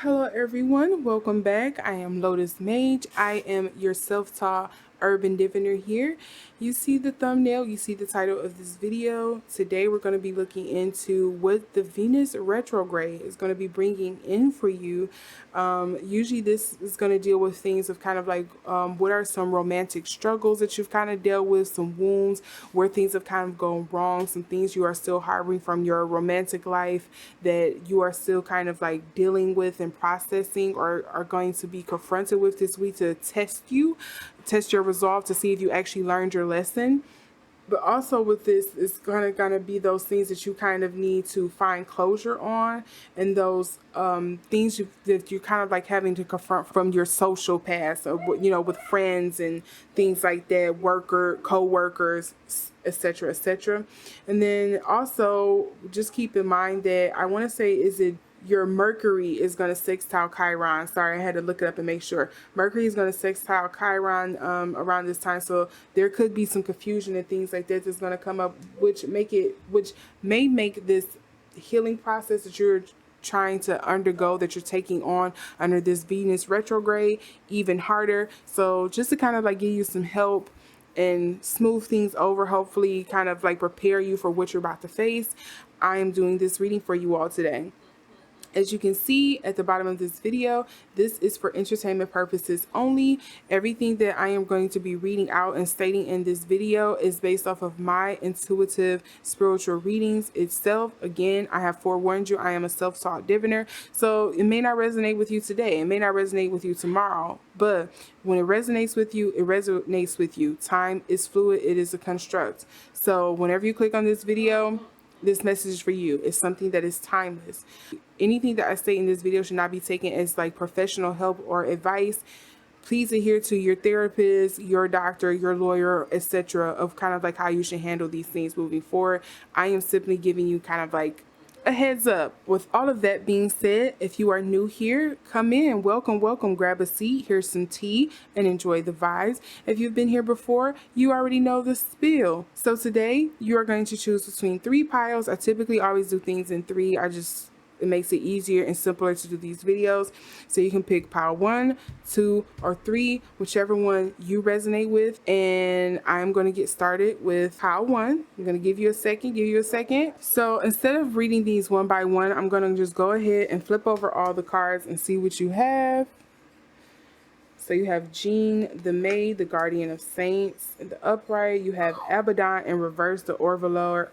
Hello everyone, welcome back. I am Lotus Mage. I am your self-taught urban diviner here. You see the thumbnail, you see the title of this video. Today we're going to be looking into what the Venus retrograde is going to be bringing in for you. Usually this is going to deal with things of kind of like what are some romantic struggles that you've kind of dealt with, some wounds where things have kind of gone wrong, some things you are still harboring from your romantic life that you are still kind of like dealing with and processing, or are going to be confronted with this week to test your resolve to see if you actually learned your lesson. But also with this, it's gonna be those things that you kind of need to find closure on, and those things that you're kind of like having to confront from your social past, or with friends and things like that, co-workers, etc., etc. And then also just keep in mind that I want to say, is it your Mercury is going to sextile Chiron. Sorry, I had to look it up and make sure. Mercury is going to sextile Chiron around this time, so there could be some confusion and things like that that's going to come up, which may make this healing process that you're trying to undergo, that you're taking on under this Venus retrograde, even harder. So just to kind of like give you some help and smooth things over, hopefully kind of like prepare you for what you're about to face, I am doing this reading for you all today. As you can see at the bottom of this video, this is for entertainment purposes only. Everything that I am going to be reading out and stating in this video is based off of my intuitive spiritual readings itself. Again, I have forewarned you, I am a self-taught diviner, so it may not resonate with you today, it may not resonate with you tomorrow, but when it resonates with you, it resonates with you. Time is fluid, it is a construct. So whenever you click on this video, this message is for you. It's something that is timeless. Anything that I say in this video should not be taken as like professional help or advice. Please adhere to your therapist, your doctor, your lawyer, etc., of kind of like how you should handle these things moving forward. I am simply giving you kind of like a heads up. With all of that being said, if you are new here, come in, welcome, grab a seat, here's some tea, and enjoy the vibes. If you've been here before, you already know the spiel. So today you are going to choose between 3 piles. I typically always do things in 3. It makes it easier and simpler to do these videos. So you can pick pile 1, 2, or 3, whichever one you resonate with. And I'm going to get started with pile 1. I'm going to give you a second. So instead of reading these one by one, I'm going to just go ahead and flip over all the cards and see what you have. So you have Jean, the Maid, the Guardian of Saints. In the upright, you have Abaddon in reverse, the Overlord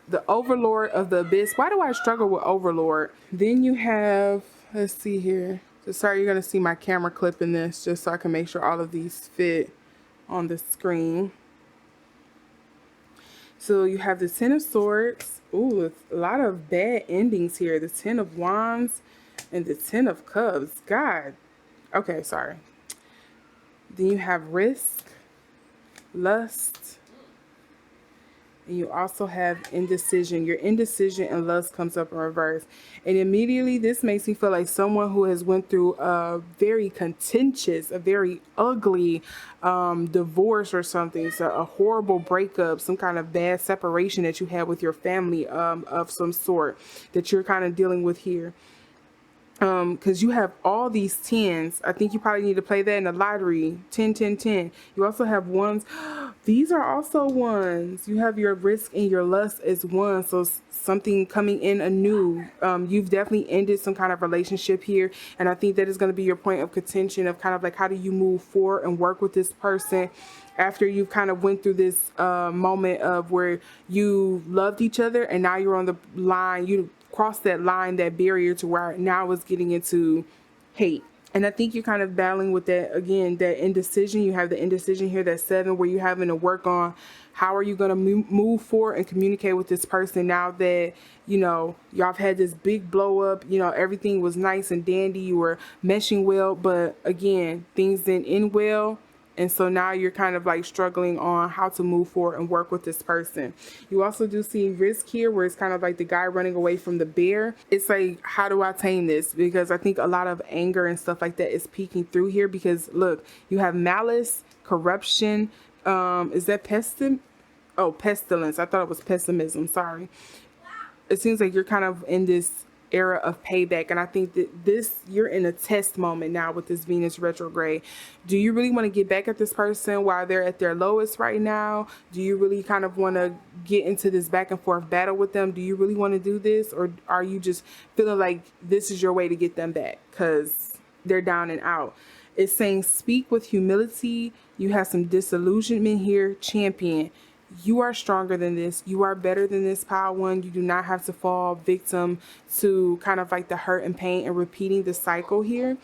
of the Abyss. Why do I struggle with Overlord? Then you have, let's see here. So sorry, you're going to see my camera clip in this just so I can make sure all of these fit on the screen. So you have the Ten of Swords. Ooh, a lot of bad endings here. The Ten of Wands and the Ten of Cups. God. Okay, sorry. Then you have risk, lust, and you also have indecision. Your indecision and lust comes up in reverse. And immediately this makes me feel like someone who has went through a very contentious, a very ugly divorce or something. So a horrible breakup, some kind of bad separation that you had with your family of some sort that you're kind of dealing with here. Because you have all these 10s. I think you probably need to play that in the lottery. 10, 10, 10. You also have ones. These are also ones. You have your risk and your lust as one. So something coming in anew. You've definitely ended some kind of relationship here. And I think that is going to be your point of contention of kind of like, how do you move forward and work with this person after you've kind of went through this moment of where you loved each other and now you're on the line. You cross that line, that barrier to where now it's getting into hate. And I think you're kind of battling with that again, that indecision. You have the indecision here, that 7, where you're having to work on how are you going to move forward and communicate with this person now that, y'all have had this big blow up, everything was nice and dandy, you were meshing well, but again, things didn't end well. And so now you're kind of like struggling on how to move forward and work with this person. You also do see risk here, where it's kind of like the guy running away from the bear. It's like, how do I tame this? Because I think a lot of anger and stuff like that is peeking through here, because look, you have malice, corruption. Is that pestilence? Oh, pestilence. I thought it was pessimism. Sorry. It seems like you're kind of in this era of payback. And I think that you're in a test moment now with this Venus retrograde. Do you really want to get back at this person while they're at their lowest right now? Do you really kind of want to get into this back and forth battle with them? Do you really want to do this? Or are you just feeling like this is your way to get them back because they're down and out? It's saying speak with humility. You have some disillusionment here. Champion, you are stronger than this. You are better than this, Pile One. You do not have to fall victim to kind of like the hurt and pain and repeating the cycle here.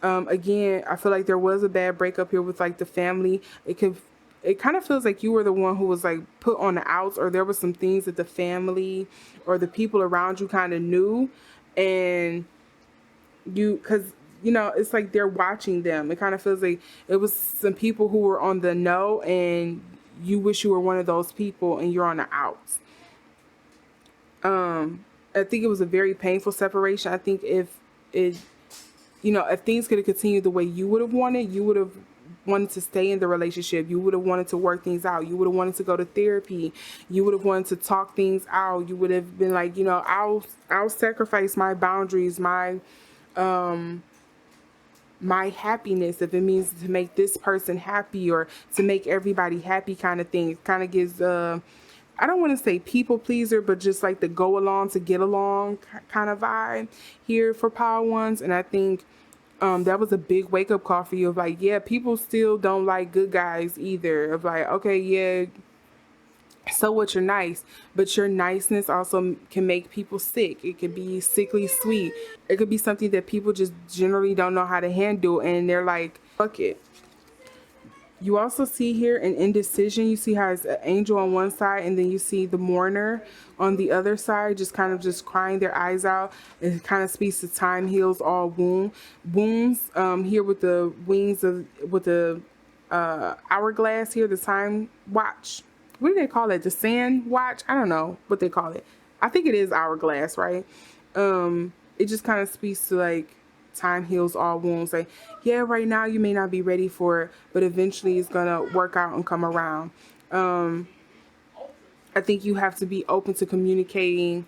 Again, I feel like there was a bad breakup here with like the family. It kind of feels like you were the one who was like put on the outs, or there were some things that the family or the people around you kind of knew, and because it's like they're watching them. It kind of feels like it was some people who were on the know, and you wish you were one of those people and you're on the outs. I think it was a very painful separation. I think if things could have continued the way you would have wanted, you would have wanted to stay in the relationship. You would have wanted to work things out. You would have wanted to go to therapy. You would have wanted to talk things out. You would have been like, I'll sacrifice my boundaries, my happiness, if it means to make this person happy or to make everybody happy, kind of thing. It kind of gives I don't want to say people pleaser, but just like the go along to get along kind of vibe here for Power Ones. And I think that was a big wake up call for you of like, yeah, people still don't like good guys either. Of like, okay, yeah, so what, you're nice, but your niceness also can make people sick. It could be sickly sweet. It could be something that people just generally don't know how to handle, and they're like, fuck it. You also see here an indecision. You see how it's an angel on one side, and then you see the mourner on the other side, just kind of just crying their eyes out. It kind of speaks to time heals all wounds. Here with the wings with the hourglass here, the time watch. What do they call it? The sand watch? I don't know what they call it. I think it is hourglass, right? It just kind of speaks to like time heals all wounds. Like, yeah, right now you may not be ready for it, but eventually it's gonna work out and come around. I think you have to be open to communicating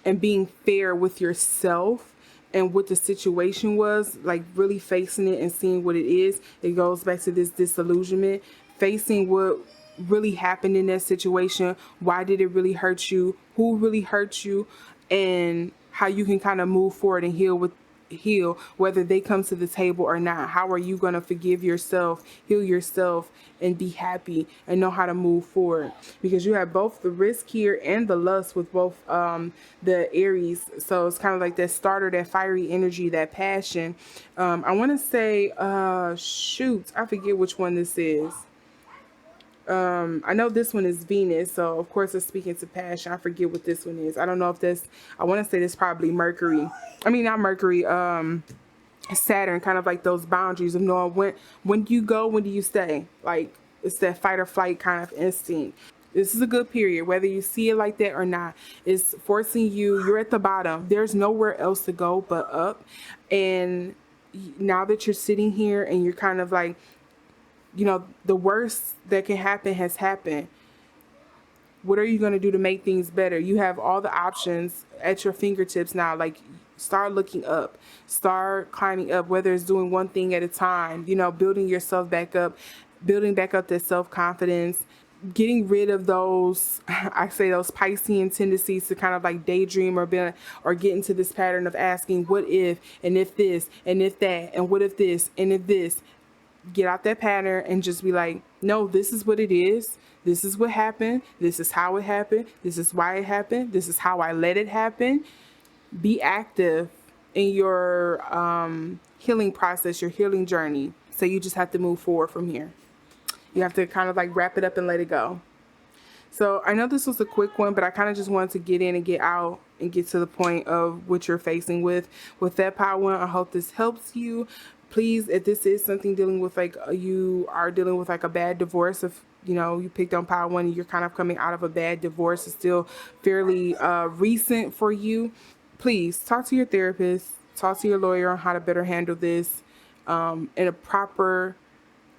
and being fair with yourself and what the situation was, like really facing it and seeing what it is. It goes back to this disillusionment, facing what really happened in that situation. Why did it really hurt you? Who really hurt you? And how you can kind of move forward and heal whether they come to the table or not. How are you going to forgive yourself, heal yourself, and be happy and know how to move forward? Because you have both the risk here and the lust with both the Aries. So it's kind of like that starter, that fiery energy, that passion. I want to say shoot, I forget which one this is. I know this one is Venus, so of course it's speaking to passion. I forget what this one is. I don't know if this, I want to say this probably Mercury. I mean, not Mercury, Saturn, kind of like those boundaries of knowing when do you go, when do you stay? Like, it's that fight or flight kind of instinct. This is a good period, whether you see it like that or not. It's forcing you, you're at the bottom. There's nowhere else to go but up. And now that you're sitting here and you're kind of like, the worst that can happen has happened. What are you going to do to make things better? You have all the options at your fingertips now. Like, start looking up, start climbing up, whether it's doing one thing at a time, building yourself back up, building back up that self-confidence, getting rid of those, I say those Piscean tendencies to kind of like daydream or get into this pattern of asking what if, and if this, and if that, and what if this, and if this. Get out that pattern and just be like, no, this is what it is. This is what happened. This is how it happened. This is why it happened. This is how I let it happen. Be active in your healing process, your healing journey. So you just have to move forward from here. You have to kind of like wrap it up and let it go. So I know this was a quick one, but I kind of just wanted to get in and get out and get to the point of what you're facing with that Power One. I hope this helps you. Please, if this is something dealing with like you are dealing with like a bad divorce, if you picked on Power One and you're kind of coming out of a bad divorce, it's still fairly recent for you, please talk to your therapist, talk to your lawyer on how to better handle this in a proper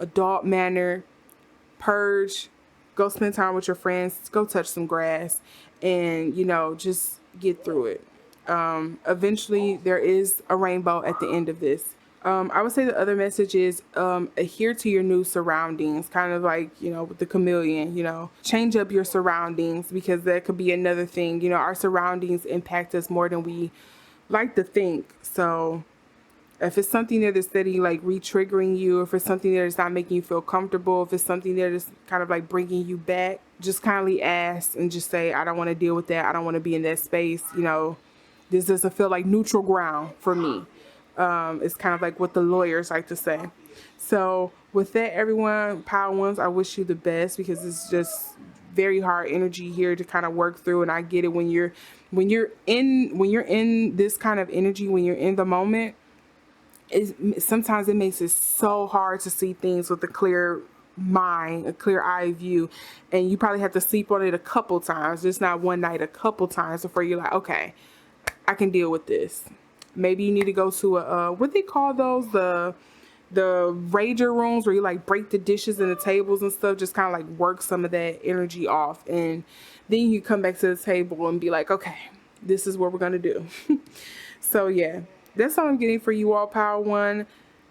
adult manner. Purge, go spend time with your friends, go touch some grass, and just get through it. Eventually there is a rainbow at the end of this. I would say the other message is adhere to your new surroundings, kind of like, with the chameleon, change up your surroundings, because that could be another thing. Our surroundings impact us more than we like to think. So if it's something that is steady, like re-triggering you, if it's something that is not making you feel comfortable, if it's something that is kind of like bringing you back, just kindly ask and just say, I don't want to deal with that. I don't want to be in that space. This doesn't feel like neutral ground for me. It's kind of like what the lawyers like to say. So with that, everyone, Power Ones, I wish you the best, because it's just very hard energy here to kind of work through. And I get it when you're in this kind of energy, when you're in the moment, sometimes it makes it so hard to see things with a clear mind, a clear eye view, and you probably have to sleep on it a couple times, just not one night, a couple times before you're like, okay, I can deal with this. Maybe you need to go to a what they call those, the rager rooms, where you like break the dishes and the tables and stuff, just kind of like work some of that energy off, and then you come back to the table and be like, okay, this is what we're gonna do. So yeah, that's all I'm getting for you all, Power One.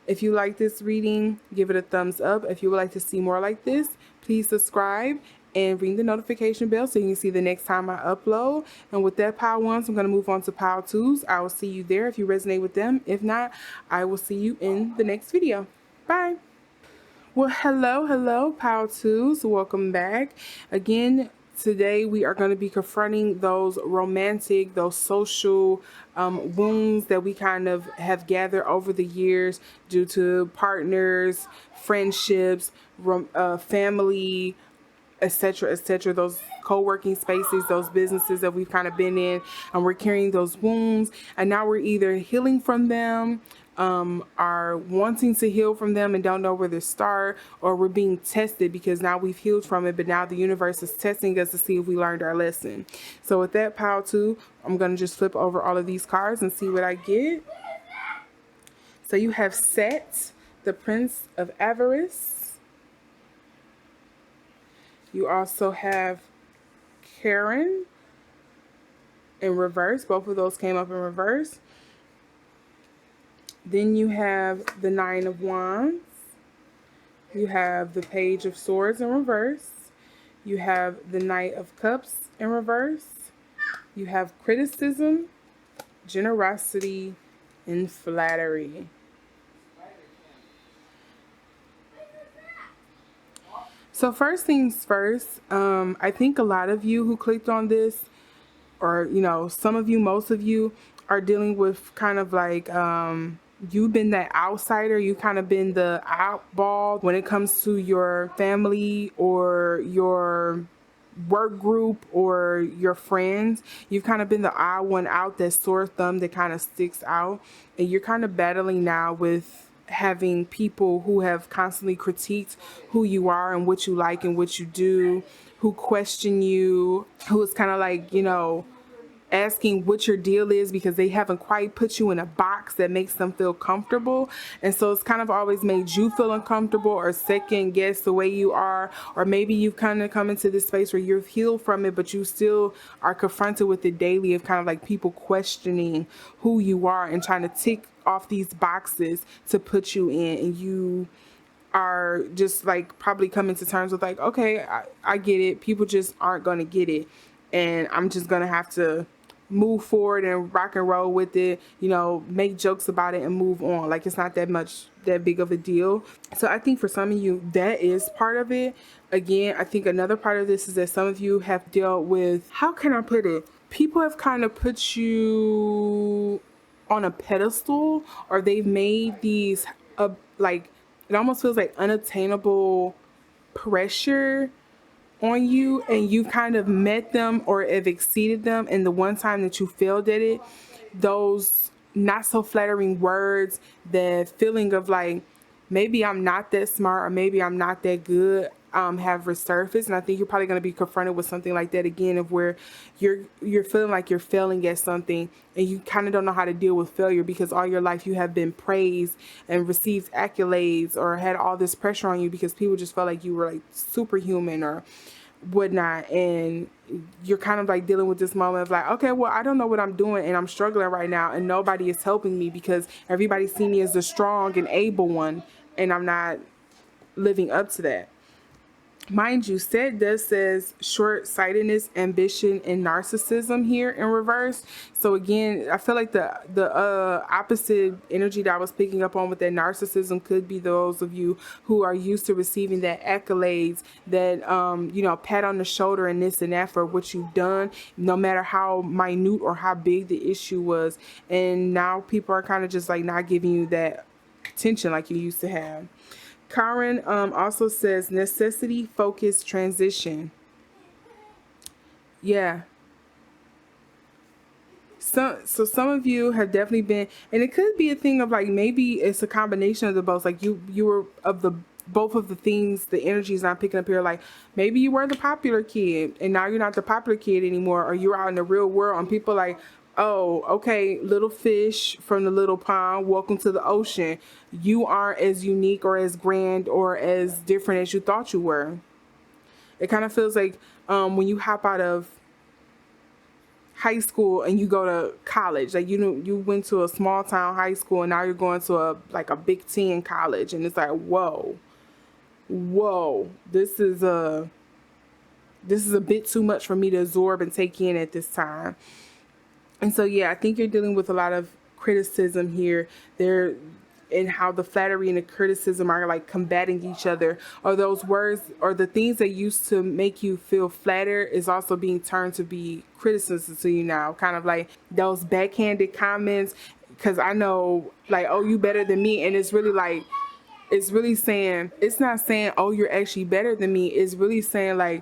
If you like this reading, give it a thumbs up. If you would like to see more like this, please subscribe and ring the notification bell so you can see the next time I upload. And with that, Power Ones, I'm going to move on to Power Twos. I will see you there if you resonate with them. If not, I will see you in the next video. Bye. Well, hello, Power Twos. Welcome back. Again, today we are going to be confronting those romantic, those social wounds that we kind of have gathered over the years due to partners, friendships, family, etc., etc., those co-working spaces, those businesses that we've kind of been in, and we're carrying those wounds, and now we're either healing from them, are wanting to heal from them and don't know where to start, or we're being tested because now we've healed from it, but now the universe is testing us to see if we learned our lesson. So with that, Power 2, I'm going to just flip over all of these cards and see what I get. So you have Set, the Prince of Avarice. You also have Karen in reverse. Both of those came up in reverse. Then you have the Nine of Wands. You have the Page of Swords in reverse. You have the Knight of Cups in reverse. You have criticism, generosity, and flattery. So first things first, I think a lot of you who clicked on this, or, some of you, most of you, are dealing with kind of like, you've been that outsider. You kind of been the outball when it comes to your family or your work group or your friends. You've kind of been the odd one out, that sore thumb that kind of sticks out. And you're kind of battling now with having people who have constantly critiqued who you are and what you like and what you do, who question you, who is kind of like, asking what your deal is because they haven't quite put you in a box that makes them feel comfortable. And so it's kind of always made you feel uncomfortable or second guess the way you are. Or maybe you've kind of come into this space where you've healed from it, but you still are confronted with it daily, of kind of like people questioning who you are and trying to tick off these boxes to put you in. And you are just like probably coming to terms with like, okay, I get it. People just aren't going to get it. And I'm just going to have to move forward and rock and roll with it, make jokes about it and move on. Like, it's not that big of a deal. So I think for some of you, that is part of it. Again, I think another part of this is that some of you have dealt with, how can I put it? People have kind of put you on a pedestal, or they've made these, like, it almost feels like unattainable pressure on you, and you kind of met them or have exceeded them, and the one time that you failed at it, those not so flattering words, that feeling of like, maybe I'm not that smart or maybe I'm not that good, have resurfaced. And I think you're probably going to be confronted with something like that again, of where you're feeling like you're failing at something and you kind of don't know how to deal with failure, because all your life you have been praised and received accolades or had all this pressure on you because people just felt like you were like superhuman or whatnot, and you're kind of like dealing with this moment of like, okay, well, I don't know what I'm doing and I'm struggling right now and nobody is helping me because everybody see me as the strong and able one and I'm not living up to that. Mind you, Set does says short-sightedness, ambition, and narcissism here in reverse. So again, I feel like the opposite energy that I was picking up on with that narcissism could be those of you who are used to receiving that accolades, that pat on the shoulder and this and that for what you've done, no matter how minute or how big the issue was. And now people are kind of just like not giving you that attention like you used to have. Karen also says necessity, focus, transition. Yeah. So some of you have definitely been, and it could be a thing of like maybe it's a combination of the both. Like you were of the both of the things, the energies I'm picking up here. Like maybe you were the popular kid, and now you're not the popular kid anymore, or you're out in the real world, and people like, oh, okay, little fish from the little pond, welcome to the ocean. You aren't as unique or as grand or as different as you thought you were. It kind of feels like when you hop out of high school and you go to college, like you went to a small town high school and now you're going to a Big Ten college, and it's like, whoa, this is a bit too much for me to absorb and take in at this time. And so, yeah, I think you're dealing with a lot of criticism here. There, and how the flattery and the criticism are like combating each other, or those words or the things that used to make you feel flattered is also being turned to be criticism to you now. Kind of like those backhanded comments, because I know like, oh, you better than me. And it's really like, it's really saying, it's not saying, oh, you're actually better than me. It's really saying like,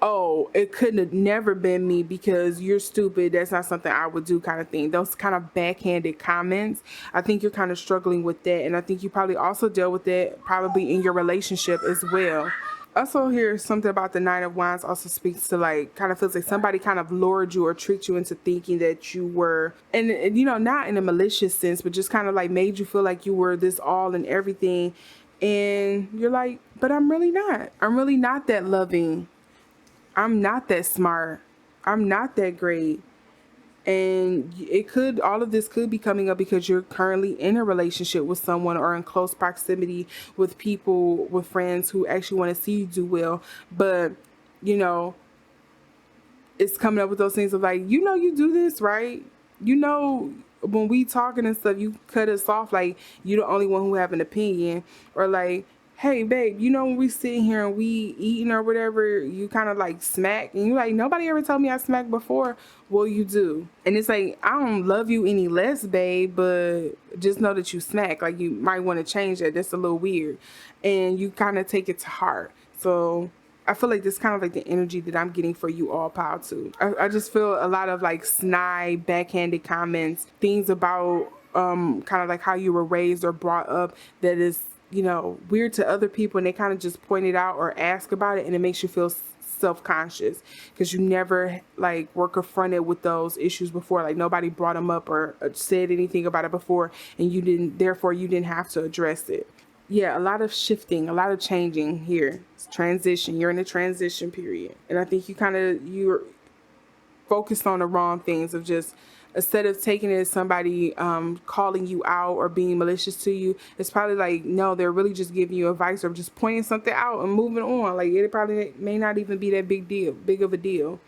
oh, it couldn't have never been me because you're stupid. That's not something I would do, kind of thing. Those kind of backhanded comments. I think you're kind of struggling with that. And I think you probably also dealt with that probably in your relationship as well. Also, here's something about the Nine of Wands also speaks to like, kind of feels like somebody kind of lured you or tricked you into thinking that you were, and not in a malicious sense, but just kind of like made you feel like you were this all and everything. And you're like, but I'm really not. I'm really not that loving. I'm not that smart. I'm not that great. And all of this could be coming up because you're currently in a relationship with someone or in close proximity with people, with friends who actually want to see you do well. But, it's coming up with those things of like, you do this, right? When we talking and stuff, you cut us off like you're the only one who have an opinion, or like, hey babe, when we sitting here and we eating or whatever, you kind of like smack, and you like, nobody ever told me I smacked before. Well, you do. And it's like, I don't love you any less, babe, but just know that you smack. Like, you might want to change that. That's a little weird. And you kind of take it to heart. So I feel like this kind of like the energy that I'm getting for you all, pile too. I just feel a lot of like snide, backhanded comments, things about kind of like how you were raised or brought up that is, weird to other people, and they kind of just point it out or ask about it, and it makes you feel self-conscious because you never like were confronted with those issues before. Like nobody brought them up or said anything about it before, and you didn't have to address it. Yeah, a lot of shifting, a lot of changing here. It's transition. You're in a transition period. And I think you're focused on the wrong things of just, instead of taking it as somebody calling you out or being malicious to you, it's probably like, no, they're really just giving you advice or just pointing something out and moving on. Like it probably may not even be that big of a deal.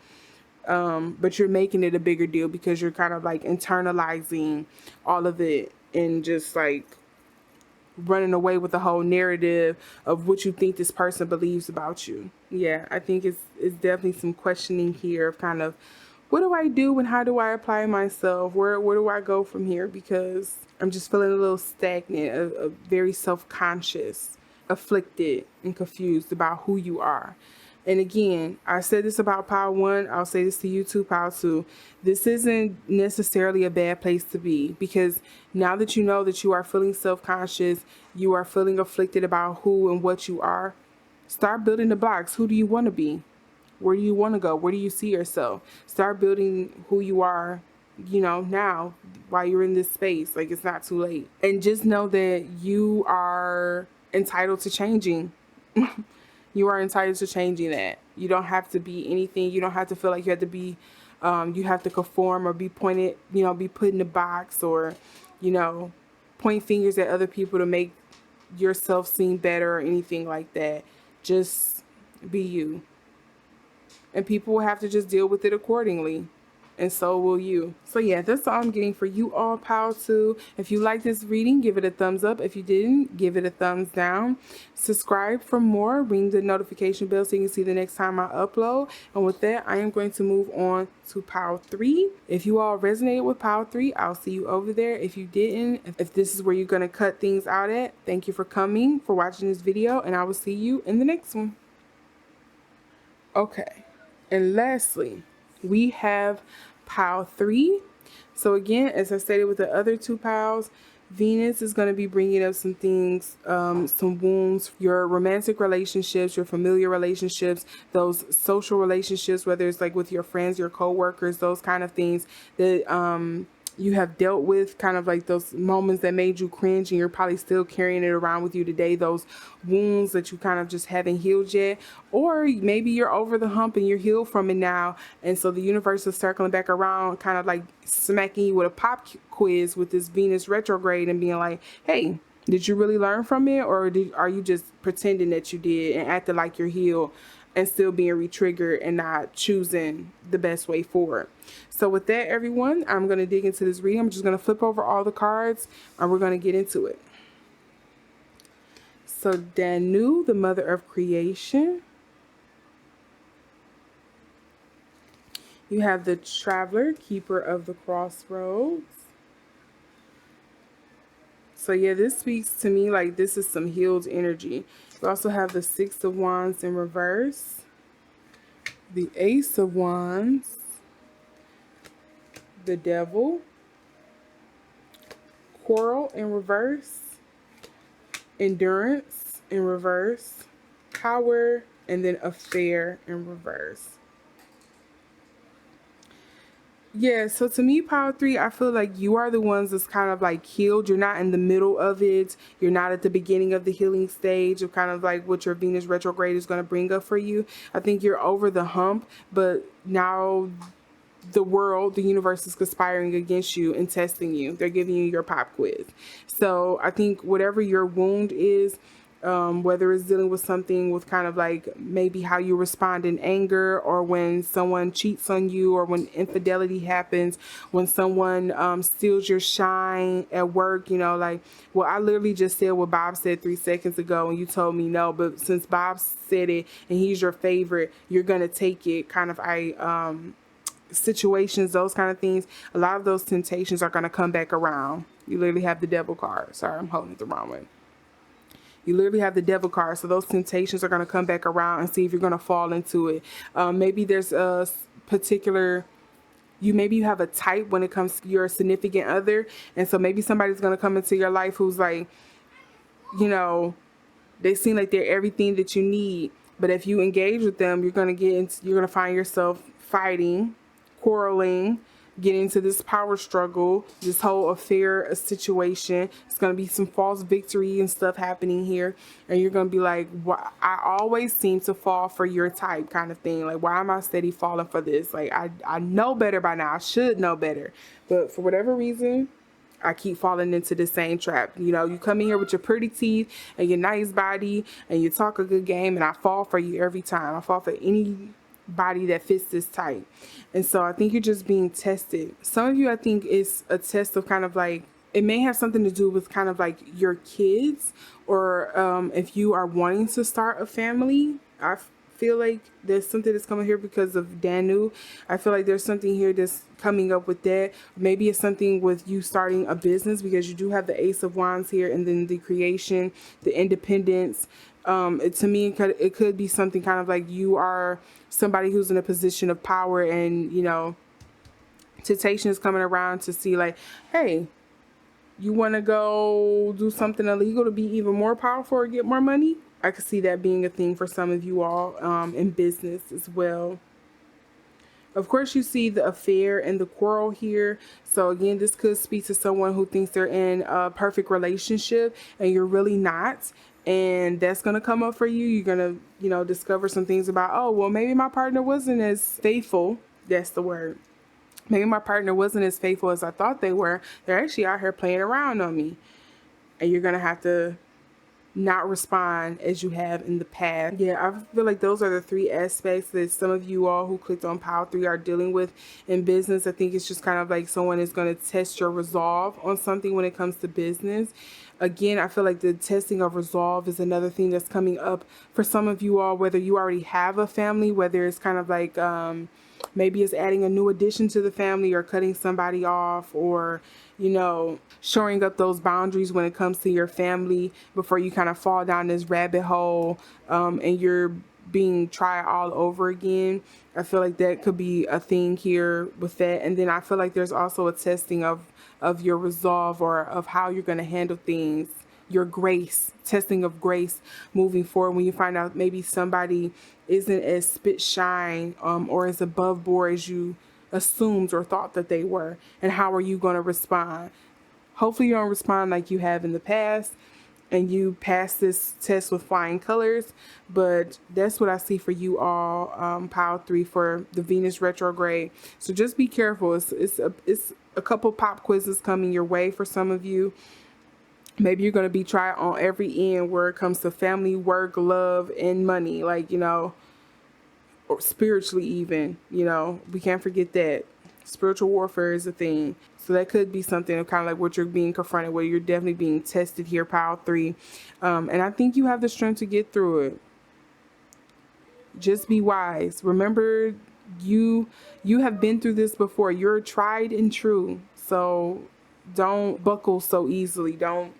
But you're making it a bigger deal because you're kind of like internalizing all of it and just like running away with the whole narrative of what you think this person believes about you. Yeah, I think it's definitely some questioning here of kind of, what do I do and how do I apply myself? Where do I go from here? Because I'm just feeling a little stagnant, very self-conscious, afflicted, and confused about who you are. And again, I said this about Pile 1. I'll say this to you too, Pile 2. This isn't necessarily a bad place to be, because now that you know that you are feeling self-conscious, you are feeling afflicted about who and what you are, start building the blocks. Who do you want to be? Where do you want to go? Where do you see yourself? Start building who you are, now while you're in this space. Like, it's not too late. And just know that you are entitled to changing. You are entitled to changing that. You don't have to be anything. You don't have to feel like you have to be, you have to conform or be pointed, be put in a box, or, you know, point fingers at other people to make yourself seem better or anything like that. Just be you. And people will have to just deal with it accordingly. And so will you. So yeah, that's all I'm getting for you all, pal. Too. If you like this reading, give it a thumbs up. If you didn't, give it a thumbs down. Subscribe for more. Ring the notification bell so you can see the next time I upload. And with that, I am going to move on to pile 3. If you all resonated with pile 3, I'll see you over there. If you didn't, if this is where you're going to cut things out at, thank you for coming, for watching this video, and I will see you in the next one. Okay. And lastly, we have pile 3. So again, as I stated with the other 2 piles, Venus is going to be bringing up some things, some wounds, your romantic relationships, your familiar relationships, those social relationships, whether it's like with your friends, your coworkers, those kind of things that you have dealt with, kind of like those moments that made you cringe, and you're probably still carrying it around with you today, those wounds that you kind of just haven't healed yet. Or maybe you're over the hump and you're healed from it now, and so the universe is circling back around, kind of like smacking you with a pop quiz with this Venus retrograde and being like, hey, did you really learn from it, or are you just pretending that you did and acting like you're healed and still being re-triggered and not choosing the best way forward? So with that, everyone, I'm going to dig into this reading. I'm just going to flip over all the cards and we're going to get into it. So Danu, the mother of creation. You have the Traveler, keeper of the crossroads. So yeah, this speaks to me like this is some healed energy. You also have the 6 of Wands in reverse, the Ace of Wands, the Devil, Quarrel in reverse, Endurance in reverse, Power, and then Affair in reverse. Yeah, so to me, pile 3, I feel like you are the ones that's kind of like healed. You're not in the middle of it. You're not at the beginning of the healing stage of kind of like what your Venus retrograde is going to bring up for you. I think you're over the hump, but now the world, the universe is conspiring against you and testing you. They're giving you your pop quiz. So I think whatever your wound is, whether it's dealing with something with kind of like maybe how you respond in anger, or when someone cheats on you, or when infidelity happens, when someone steals your shine at work, like, well, I literally just said what Bob said 3 seconds ago and you told me no, but since Bob said it and he's your favorite, you're gonna take it, kind of situations, those kind of things. A lot of those temptations are going to come back around. You literally have the Devil card. Sorry, I'm holding it the wrong way. You literally have the Devil card. So those temptations are going to come back around, and see if you're going to fall into it. Maybe there's a particular, maybe you have a type when it comes to your significant other. And so maybe somebody's going to come into your life who's like, they seem like they're everything that you need. But if you engage with them, you're going to find yourself fighting, quarreling, get into this power struggle, this whole affair situation. It's going to be some false victory and stuff happening here. And you're going to be like, why, I always seem to fall for your type, kind of thing. Like, why am I steady falling for this? Like, I know better by now. I should know better. But for whatever reason, I keep falling into the same trap. You come in here with your pretty teeth and your nice body and you talk a good game, and I fall for you every time. I fall for any body that fits this type. And so I think you're just being tested. Some of you, I think, is a test of kind of like, it may have something to do with kind of like your kids, or if you are wanting to start a family. I feel like there's something that's coming here because of Danu. I feel like there's something here that's coming up with that. Maybe it's something with you starting a business, because you do have the Ace of Wands here, and then the creation, the independence. To me, it could be something kind of like you are somebody who's in a position of power, and temptation is coming around to see like, hey, you want to go do something illegal to be even more powerful or get more money. I could see that being a thing for some of you all in business as well. Of course, you see the affair and the quarrel here. So again, this could speak to someone who thinks they're in a perfect relationship and you're really not. and that's going to come up for you. You're going to, you know, discover some things about, oh, well, maybe my partner wasn't as faithful. That's the word. Maybe my partner wasn't as faithful as I thought they were. They're actually out here playing around on me. And you're going to have to not respond as you have in the past. Yeah, I feel like those are the three aspects that some of you all who clicked on Pile 3 are dealing with in business. I think it's just kind of like someone is going to test your resolve on something when it comes to business. Again, I feel like the testing of resolve is another thing that's coming up for some of you all, whether you already have a family, whether it's kind of like maybe it's adding a new addition to the family or cutting somebody off, or, you know, shoring up those boundaries when it comes to your family before you kind of fall down this rabbit hole and you're being tried all over again. I feel like that could be a thing here with that. And then I feel like there's also a testing of your resolve, or of how you're going to handle things, your grace, testing of grace moving forward, when you find out maybe somebody isn't as spit shine or as above board as you assumed or thought that they were, and how are you going to respond. Hopefully you don't respond like you have in the past and you pass this test with flying colors, but that's what I see for you all, Pile 3, for the Venus retrograde. So just be careful. It's a couple pop quizzes coming your way for some of you. Maybe you're going to be tried on every end where it comes to family, work, love, and money, like, you know, or spiritually even, you know, we can't forget that spiritual warfare is a thing. So that could be something of kind of like what you're being confronted with. You're definitely being tested here, Pile 3. And I think you have the strength to get through it. Just be wise. Remember, you have been through this before. You're tried and true. So don't buckle so easily. Don't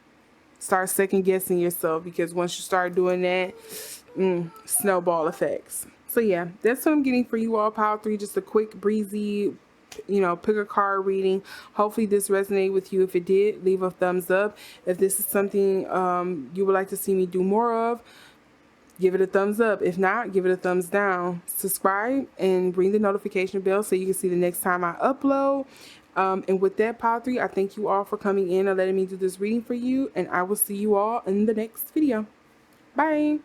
start second guessing yourself, because once you start doing that, snowball effects. So yeah, that's what I'm getting for you all, Pile 3. Just a quick, breezy, you know, pick a card reading. Hopefully this resonated with you. If it did, leave a thumbs up. If this is something you would like to see me do more of, give it a thumbs up. If not, give it a thumbs down. Subscribe and ring the notification bell so you can see the next time I upload. And with that, Pile 3, I thank you all for coming in and letting me do this reading for you, and I will see you all in the next video. Bye.